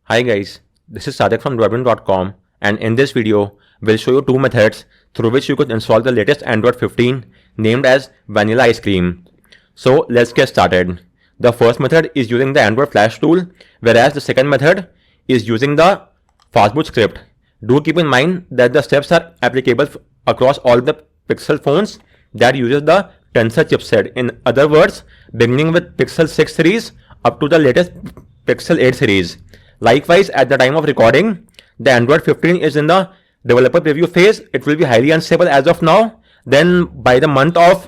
Hi guys, this is Sadik from Dwebin.com, and in this video, we'll show you two methods through which you could install the latest Android 15 named as Vanilla Ice Cream. So let's get started. The first method is using the Android Flash tool, whereas the second method is using the Fastboot script. Do keep in mind that the steps are applicable across all the Pixel phones that uses the Tensor chipset. In other words, beginning with Pixel 6 series up to the latest Pixel 8 series. Likewise, at the time of recording, the Android 15 is in the developer preview phase. It will be highly unstable as of now. Then by the month of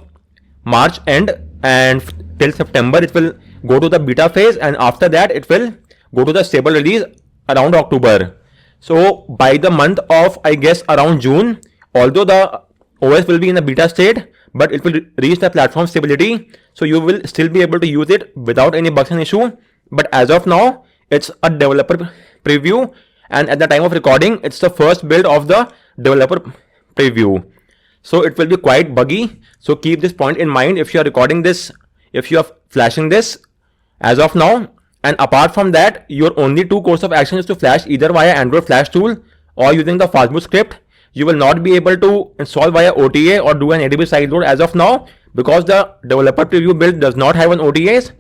March end and till September, it will go to the beta phase, and after that it will go to the stable release around October. So by the month of, I guess, around June, although the OS will be in a beta state, but it will reach the platform stability, so you will still be able to use it without any bugs and issue. But as of now, it's a developer preview, and at the time of recording, it's the first build of the developer preview. So it will be quite buggy. So keep this point in mind if you are recording this, if you are flashing this as of now. And apart from that, your only two course of action is to flash either via Android Flash tool or using the Fastboot script. You will not be able to install via OTA or do an ADB sideload as of now because the developer preview build does not have an OTAs.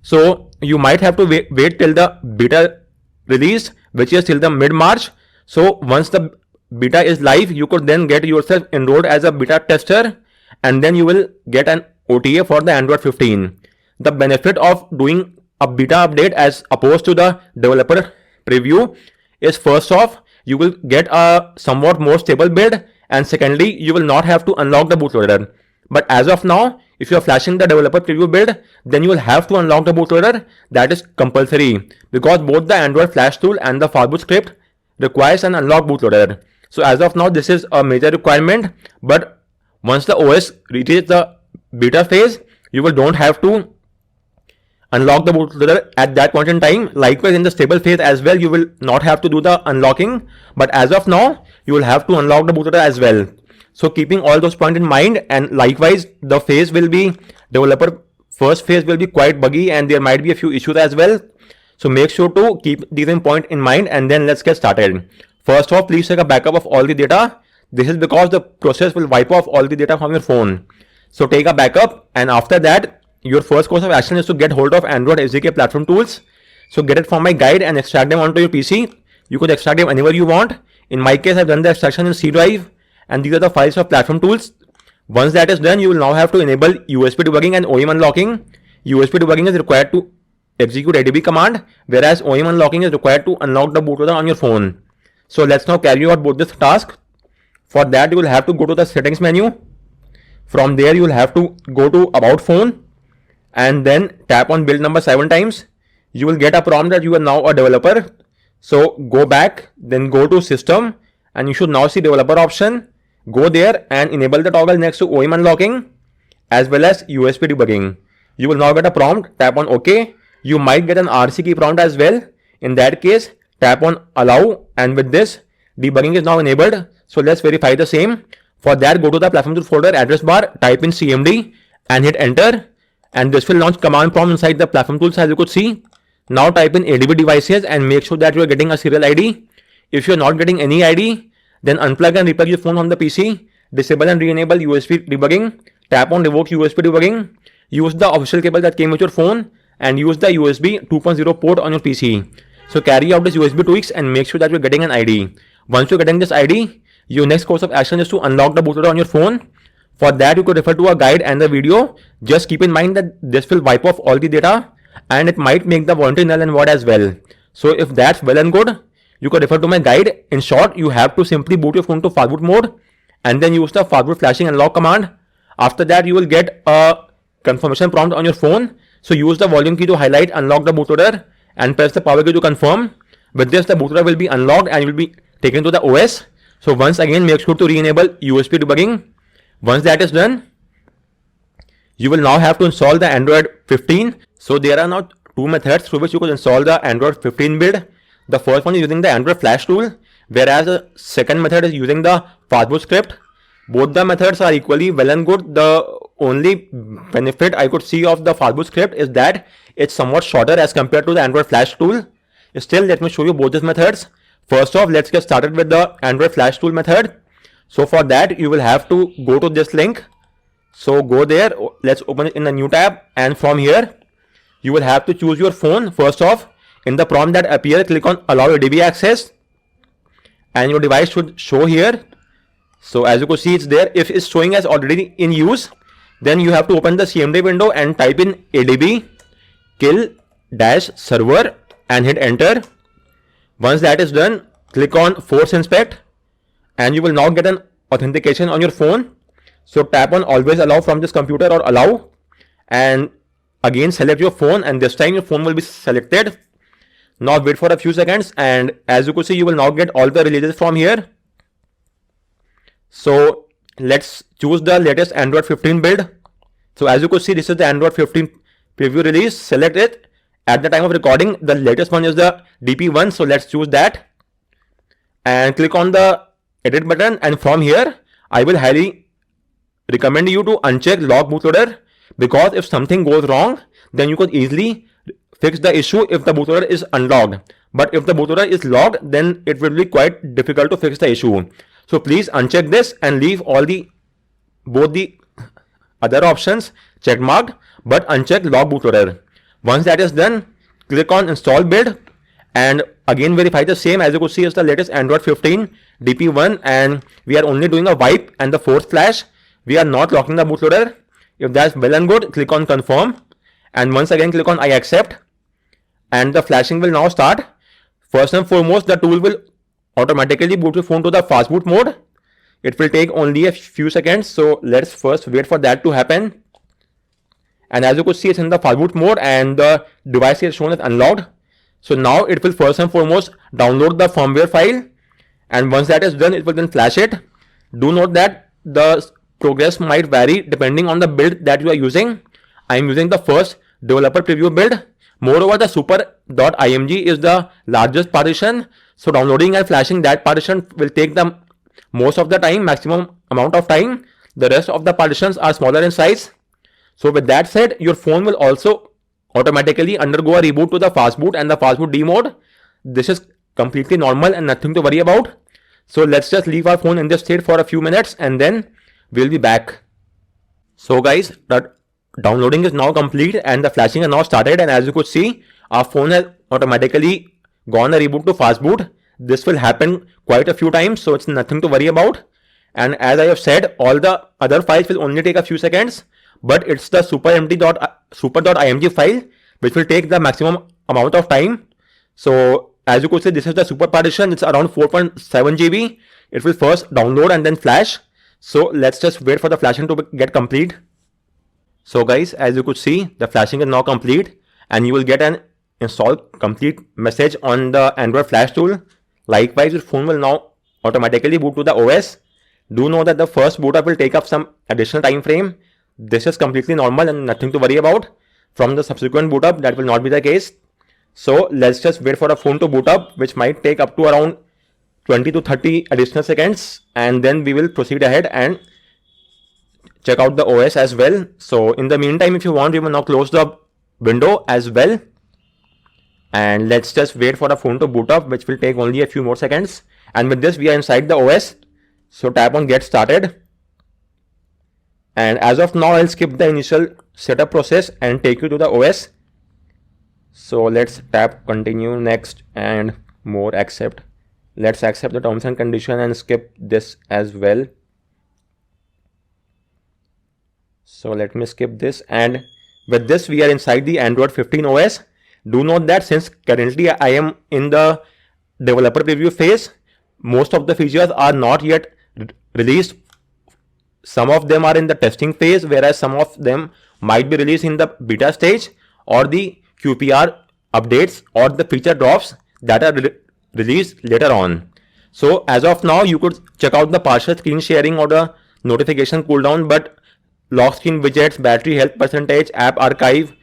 So you might have to wait till the beta release, which is till the mid-March. So once the beta is live, you could then get yourself enrolled as a beta tester, and then you will get an OTA for the Android 15. The benefit of doing a beta update as opposed to the developer preview is, first off, you will get a somewhat more stable build, and secondly, you will not have to unlock the bootloader. But as of now, if you are flashing the developer preview build, then you will have to unlock the bootloader. That is compulsory because both the Android Flash tool and the Fastboot script requires an unlock bootloader. So as of now, this is a major requirement. But once the OS reaches the beta phase, you will don't have to unlock the bootloader at that point in time. Likewise, in the stable phase as well, you will not have to do the unlocking. But as of now, you will have to unlock the bootloader as well. So keeping all those points in mind, and likewise the phase will be, developer first phase will be quite buggy and there might be a few issues as well. So make sure to keep these points in mind, and then let's get started. First off, please take a backup of all the data. This is because the process will wipe off all the data from your phone. So take a backup, and after that, your first course of action is to get hold of Android SDK platform tools. So get it from my guide and extract them onto your PC. You could extract them anywhere you want. In my case, I've done the extraction in C drive. And these are the files of platform tools. Once that is done, you will now have to enable USB debugging and OEM unlocking. USB debugging is required to execute ADB command, whereas OEM unlocking is required to unlock the bootloader on your phone. So let's now carry out both this task. For that, you will have to go to the settings menu. From there, you will have to go to about phone and then tap on build number 7 times. You will get a prompt that you are now a developer. So go back, then go to system, and you should now see developer option. Go there and enable the toggle next to OEM unlocking as well as USB debugging. You will now get a prompt, tap on OK. You might get an RC key prompt as well. In that case, tap on allow, and with this, debugging is now enabled. So let's verify the same. For that, go to the platform tool folder address bar, type in CMD and hit enter. And this will launch command prompt inside the platform tools, as you could see. Now type in ADB devices and make sure that you are getting a serial ID. If you are not getting any ID, then unplug and replug your phone from the PC, disable and re-enable USB debugging, tap on revoke USB debugging, use the official cable that came with your phone, and use the USB 2.0 port on your PC. So carry out this USB tweaks and make sure that you're getting an ID. Once you're getting this ID, your next course of action is to unlock the bootloader on your phone. For that, you could refer to a guide and the video. Just keep in mind that this will wipe off all the data and it might make the warranty null and void as well. So if that's well and good, you could refer to my guide. In short, you have to simply boot your phone to Fastboot mode and then use the Fastboot flashing unlock command. After that, you will get a confirmation prompt on your phone. So use the volume key to highlight unlock the bootloader and press the power key to confirm. With this, the bootloader will be unlocked and you will be taken to the OS. So once again, make sure to re-enable USB debugging. Once that is done, you will now have to install the Android 15. So there are now two methods through which you could install the Android 15 build. The first one is using the Android Flash tool, whereas the second method is using the Fastboot script. Both the methods are equally well and good. The only benefit I could see of the Fastboot script is that it's somewhat shorter as compared to the Android Flash tool. Still, let me show you both these methods. First off, let's get started with the Android Flash Tool method. So for that, you will have to go to this link. So go there, let's open it in a new tab, and from here, you will have to choose your phone. First off, in the prompt that appears, click on allow ADB access, and your device should show here. So as you can see, it's there. If it's showing as already in use, then you have to open the CMD window and type in ADB kill-server and hit enter. Once that is done, click on force inspect, and you will now get an authentication on your phone. So tap on always allow from this computer or allow, and again select your phone, and this time your phone will be selected. Now wait for a few seconds, and as you can see, you will now get all the releases from here. So let's choose the latest Android 15 build. So as you can see, this is the Android 15 preview release. Select it. At the time of recording, the latest one is the DP1. So let's choose that and click on the edit button. And from here, I will highly recommend you to uncheck log bootloader, because if something goes wrong, then you could easily fix the issue if the bootloader is unlogged. But if the bootloader is logged, then it will be quite difficult to fix the issue. So please uncheck this and leave both the other options check marked, but uncheck log bootloader. Once that is done, click on install build, and again verify the same. As you can see, is the latest Android 15 DP1, and we are only doing a wipe and the force flash. We are not locking the bootloader. If that's well and good, click on confirm, and once again click on I accept, and the flashing will now start. First and foremost, the tool will automatically boot your phone to the Fastboot mode. It will take only a few seconds, so let's first wait for that to happen. And as you could see, it's in the Fastboot mode and the device is shown as unlocked. So now it will first and foremost download the firmware file, and once that is done, it will then flash it. Do note that the progress might vary depending on the build that you are using. I am using the first developer preview build. Moreover, the super.img is the largest partition, so downloading and flashing that partition will take the most of the time, maximum amount of time. The rest of the partitions are smaller in size. So with that said, your phone will also automatically undergo a reboot to the Fastboot and the Fastboot D mode. This is completely normal and nothing to worry about. So let's just leave our phone in this state for a few minutes, and then we'll be back. So guys, the downloading is now complete and the flashing is now started, and as you could see, our phone has automatically gone a reboot to Fastboot. This will happen quite a few times, so it's nothing to worry about. And as I have said, all the other files will only take a few seconds, but it's the super.img file which will take the maximum amount of time. So as you could see, this is the super partition. It's around 4.7 GB. It will first download and then flash. So let's just wait for the flashing to get complete. So guys, as you could see, the flashing is now complete, and you will get an install complete message on the Android Flash tool. Likewise, your phone will now automatically boot to the OS. Do know that the first boot up will take up some additional time frame. This is completely normal and nothing to worry about. From the subsequent boot up, that will not be the case. So let's just wait for the phone to boot up, which might take up to around 20 to 30 additional seconds, and then we will proceed ahead and check out the OS as well. So in the meantime, if you want, we will now close the window as well, and let's just wait for the phone to boot up, which will take only a few more seconds. And with this, we are inside the OS. So tap on get started, and as of now, I'll skip the initial setup process and take you to the OS. So let's tap continue, next, and more, accept. Let's accept the terms and condition and skip this as well. So let me skip this, and with this, we are inside the Android 15 OS. Do note that since currently I am in the developer preview phase, most of the features are not yet released. Some of them are in the testing phase, whereas some of them might be released in the beta stage, or the QPR updates, or the feature drops that are released later on. So as of now, you could check out the partial screen sharing or the notification cooldown, but lock screen widgets, battery health percentage, app archive,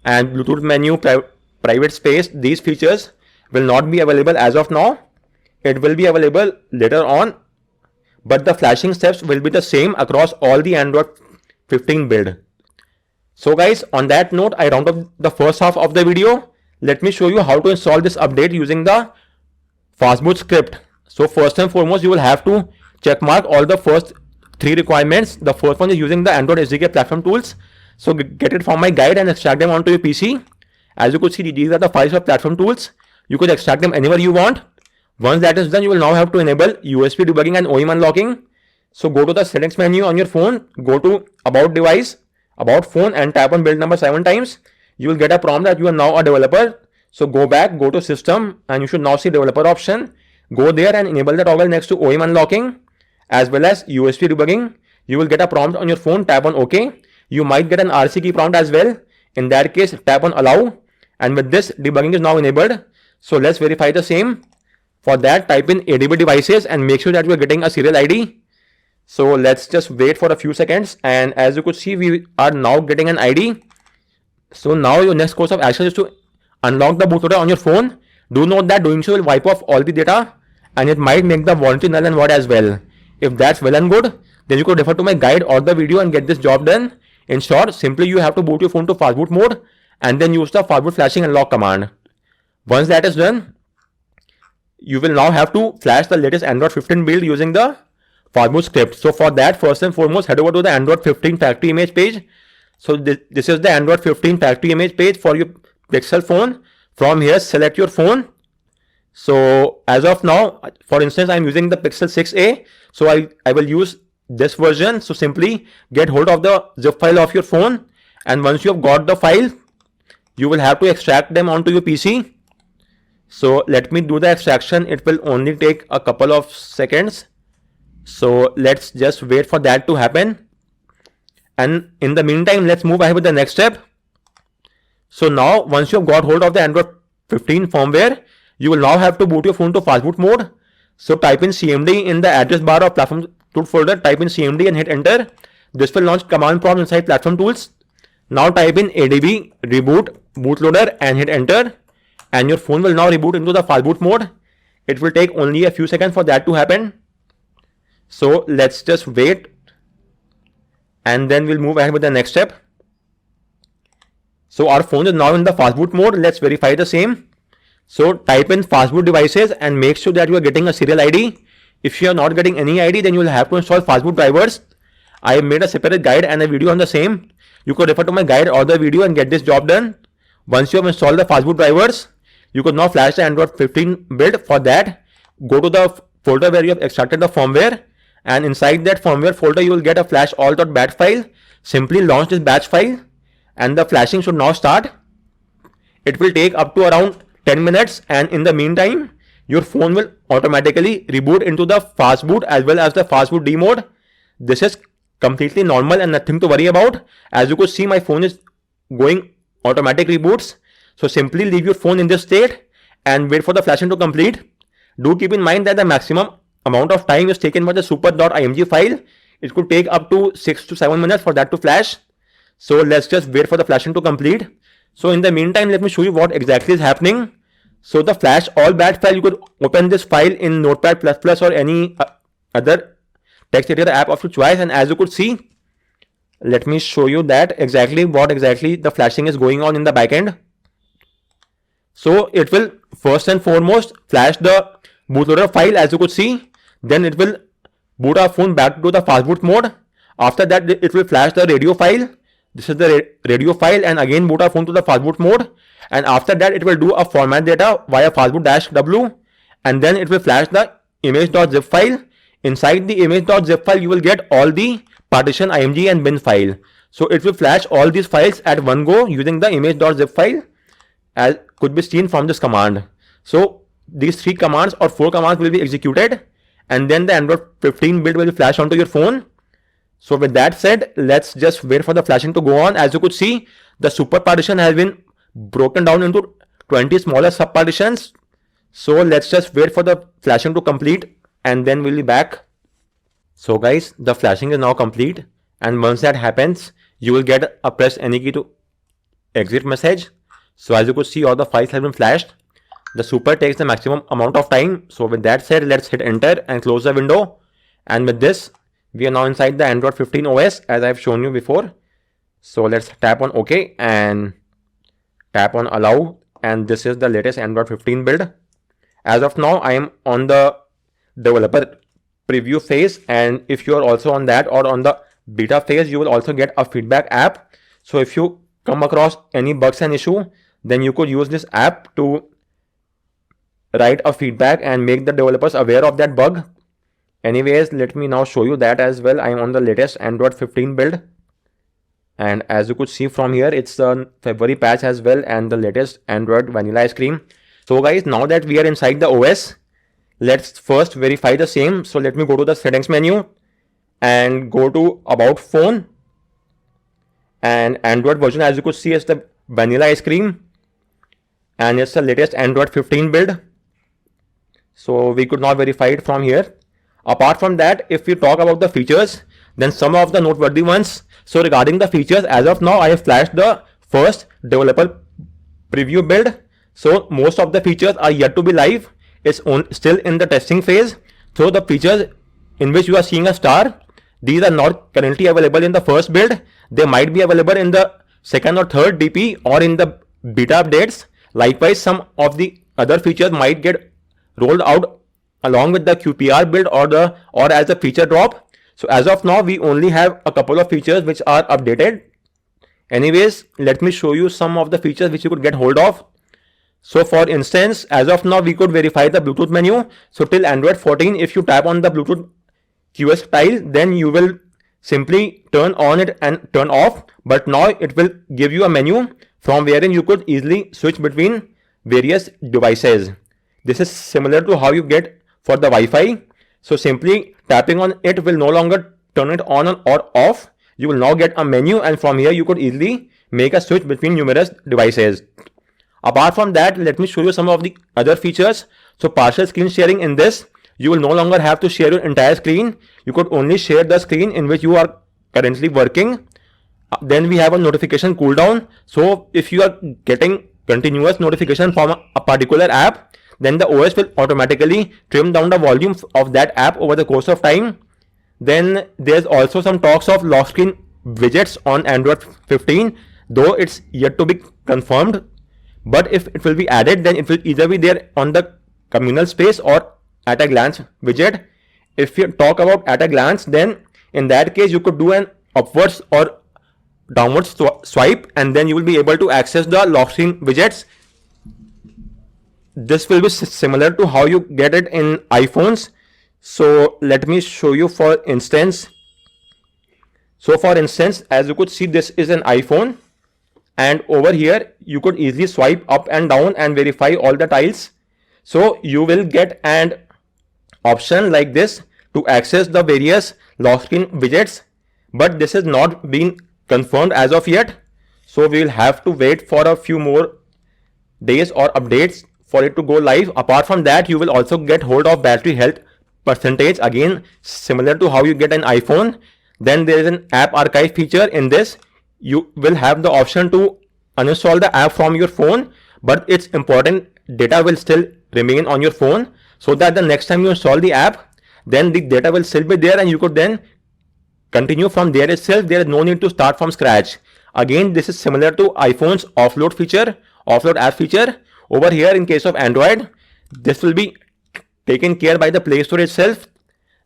and Bluetooth menu, private space, these features will not be available as of now. It will be available later on, but the flashing steps will be the same across all the Android 15 build. So guys, on that note, I round up the first half of the video. let me show you how to install this update using the Fastboot script. So first and foremost, you will have to check mark all the first three requirements. The first one is using the Android SDK platform tools. So get it from my guide and extract them onto your PC. As you could see, these are the files of platform tools. You could extract them anywhere you want. Once that is done, you will now have to enable USB debugging and OEM unlocking. So go to the settings menu on your phone, go to about device, about phone, and tap on build number 7 times. You will get a prompt that you are now a developer. So go back, go to system, and you should now see developer option. Go there and enable the toggle next to OEM unlocking as well as USB debugging. You will get a prompt on your phone, tap on OK. You might get an RC key prompt as well. In that case, tap on allow. And with this, debugging is now enabled. So let's verify the same. For that, type in ADB devices and make sure that you are getting a serial ID. So let's just wait for a few seconds. And as you could see, we are now getting an ID. So now your next course of action is to unlock the bootloader on your phone. Do note that doing so will wipe off all the data and it might make the warranty null and void as well. If that's well and good, then you could refer to my guide or the video and get this job done. In short, simply you have to boot your phone to Fastboot mode and then use the Fastboot flashing unlock command. Once that is done, you will now have to flash the latest Android 15 build using the Fastboot script. So for that, first and foremost, head over to the Android 15 factory image page. So this is the Android 15 factory image page for your Pixel phone. From here, select your phone. So as of now, for instance, I'm using the Pixel 6a. So I will use this version. So simply get hold of the zip file of your phone. And once you have got the file, you will have to extract them onto your PC. So let me do the extraction. It will only take a couple of seconds. So let's just wait for that to happen. And in the meantime, let's move ahead with the next step. So now, once you have got hold of the Android 15 firmware, you will now have to boot your phone to Fastboot mode. So type in CMD in the address bar of platform tool folder, type in CMD and hit enter. This will launch command prompt inside platform tools. Now type in ADB reboot bootloader and hit enter. And your phone will now reboot into the Fastboot mode. It will take only a few seconds for that to happen. So let's just wait. And then we'll move ahead with the next step. So our phone is now in the Fastboot mode. Let's verify the same. So type in Fastboot devices and make sure that you are getting a serial ID. If you are not getting any ID, then you will have to install Fastboot drivers. I have made a separate guide and a video on the same. You could refer to my guide or the video and get this job done. Once you have installed the Fastboot drivers, you could now flash the Android 15 build. For that, go to the folder where you have extracted the firmware. And inside that firmware folder, you will get a flash all.bat file. Simply launch this batch file and the flashing should now start. It will take up to around 10 minutes and in the meantime, your phone will automatically reboot into the Fastboot as well as the Fastboot D mode. This is completely normal and nothing to worry about. As you could see, my phone is going automatic reboots. So simply leave your phone in this state and wait for the flashing to complete. Do keep in mind that the maximum amount of time is taken by the super.img file. It could take up to 6 to 7 minutes for that to flash. So let's just wait for the flashing to complete. So in the meantime, let me show you what exactly is happening. So the flash all bat file, you could open this file in Notepad++ or any other text editor app of your choice. And as you could see, let me show you that what exactly the flashing is going on in the backend. So it will first and foremost flash the bootloader file, as you could see. Then it will boot our phone back to the Fastboot mode. After that, it will flash the radio file. This is the radio file and again boot our phone to the Fastboot mode. And after that, it will do a format data via Fastboot-W. And then it will flash the image.zip file. Inside the image.zip file, you will get all the partition, img and bin file. So it will flash all these files at one go using the image.zip file, as could be seen from this command. So these 3 commands or 4 commands will be executed and then the Android 15 build will be flashed onto your phone. So with that said, let's just wait for the flashing to go on. As you could see, the super partition has been broken down into 20 smaller sub partitions. So let's just wait for the flashing to complete and then we'll be back. So guys, the flashing is now complete, and once that happens, you will get a press any key to exit message. So as you could see, all the files have been flashed. The super takes the maximum amount of time. So with that said, let's hit enter and close the window. And with this, we are now inside the Android 15 OS as I've shown you before. So let's tap on OK and tap on allow and this is the latest Android 15 build. As of now, I am on the developer preview phase, and if you are also on that or on the beta phase, you will also get a feedback app. So if you come across any bugs and issue, then you could use this app to write a feedback and make the developers aware of that bug. Anyways, let me now show you that as well. I am on the latest Android 15 build, and as you could see from here, it's the February patch as well and the latest Android vanilla ice cream. So guys, now that we are inside the OS, let's first verify the same. So let me go to the settings menu and go to about phone, and Android version, as you could see, is the vanilla ice cream, and it's the latest Android 15 build. So we could not verify it from here. Apart from that, if we talk about the features, then some of the noteworthy ones. So regarding the features, as of now, I have flashed the first developer preview build. So most of the features are yet to be live. It's still in the testing phase. So the features in which you are seeing a star, these are not currently available in the first build. They might be available in the second or third DP or in the beta updates. Likewise, some of the other features might get rolled out along with the QPR build or as a feature drop. So as of now, we only have a couple of features which are updated. Anyways, let me show you some of the features which you could get hold of. So for instance, as of now, we could verify the Bluetooth menu. So till Android 14, if you tap on the Bluetooth QS tile, then you will simply turn on it and turn off. But now it will give you a menu from wherein you could easily switch between various devices. This is similar to how you get for the Wi-Fi. So simply tapping on it will no longer turn it on or off. You will now get a menu, and from here you could easily make a switch between numerous devices. Apart from that, let me show you some of the other features. So partial screen sharing, in this, you will no longer have to share your entire screen. You could only share the screen in which you are currently working. Then we have a notification cooldown. So if you are getting continuous notification from a particular app, then the OS will automatically trim down the volume of that app over the course of time. Then there's also some talks of lock screen widgets on Android 15, though it's yet to be confirmed. But if it will be added, then it will either be there on the communal space or at a glance widget. If you talk about at a glance, then in that case you could do an upwards or downwards swipe, and then you will be able to access the lock screen widgets. This will be similar to how you get it in iPhones. So let me show you for instance. So for instance, as you could see, this is an iPhone, and over here you could easily swipe up and down and verify all the tiles. So you will get an option like this to access the various lock screen widgets, but this has not been confirmed as of yet. So we will have to wait for a few more days or updates for it to go live. Apart from that, you will also get hold of battery health percentage, again similar to how you get an iPhone. Then there is an app archive feature. In this, you will have the option to uninstall the app from your phone, but it's important data will still remain on your phone, so that the next time you install the app, then the data will still be there and you could then continue from there itself. There is no need to start from scratch. Again, this is similar to iPhone's offload app feature. Over here, in case of Android, this will be taken care by the Play Store itself.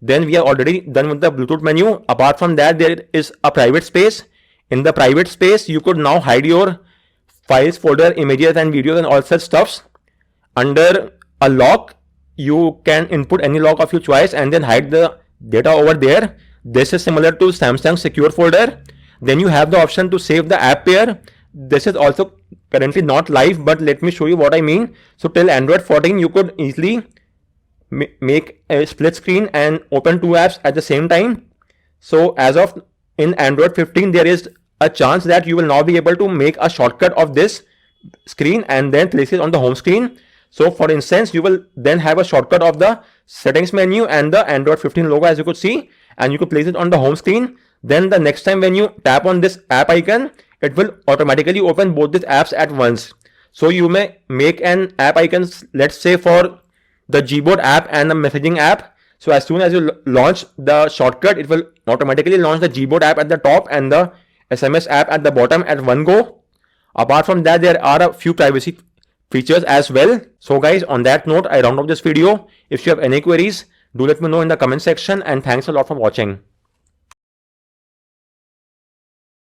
Then we are already done with the Bluetooth menu. Apart from that, there is a private space. In the private space, you could now hide your files, folder, images and videos and all such stuffs. Under a lock, you can input any lock of your choice and then hide the data over there. This is similar to Samsung secure folder. Then you have the option to save the app pair. This is also currently not live, but let me show you what I mean. So till Android 14, you could easily make a split screen and open two apps at the same time. So as of in Android 15, there is a chance that you will now be able to make a shortcut of this screen and then place it on the home screen. So for instance, you will then have a shortcut of the settings menu and the Android 15 logo, as you could see, and you could place it on the home screen. Then the next time when you tap on this app icon, it will automatically open both these apps at once. So you may make an app icon, let's say for the Gboard app and the messaging app. So as soon as you launch the shortcut, it will automatically launch the Gboard app at the top and the SMS app at the bottom at one go. Apart from that, there are a few privacy features as well. So guys, on that note, I round off this video. If you have any queries, do let me know in the comment section, and thanks a lot for watching.